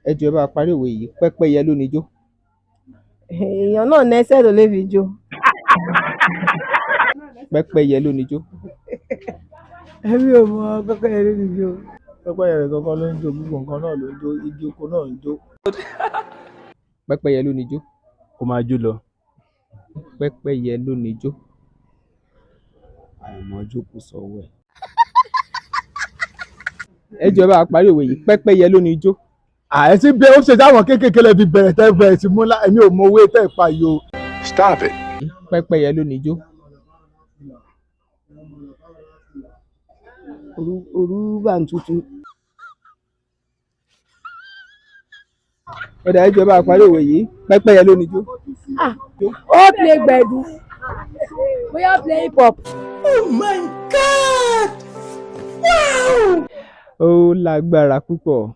Ẹ jọ̀ọ́ ẹ bá parí òwe yìí, pẹ́pẹ́yẹ ló níjó. Èèyàn náà nẹ́sẹ̀ ló lè fi jó. Pẹ́pẹ́yẹ ló níjó. Ẹbí ò mọ pẹ́pẹ́yẹ ló fi jó. Pẹ́pẹ́yẹ rẹ̀ kankan ló ń jó, gbogbo nǹkan náà ló ń jó, igi oko náà ń jó. Pẹ́pẹ́yẹ ló níjó. Kó máa jó lọ. Pẹ́pẹ́yẹ ló níjó. Àìmọ̀ jókòó sọ́wọ́ ẹ̀. Ẹ jọ̀ọ́ ẹ bá parí òwe yìí, pẹ́pẹ́yẹ ló níjó. Ẹ ti bẹ ó ṣe táwọn kéékèèké lè fi bẹ̀rẹ̀ tẹ́ bẹ̀rẹ̀ sí mú èmi ò mọ owó tẹ́ ìpa yìí o. Stop it. Pẹ́pẹ́yẹ ló níjó. Òru bá ń tutù. Ọ̀dà ẹ jọ̀ọ́ ẹ bá parí òwe yìí, pẹ́pẹ́yẹ ló níjó. Ó play gbẹ̀du. Bóyá play hip hop. Oh my God! Wow! Ó lágbára púpọ̀.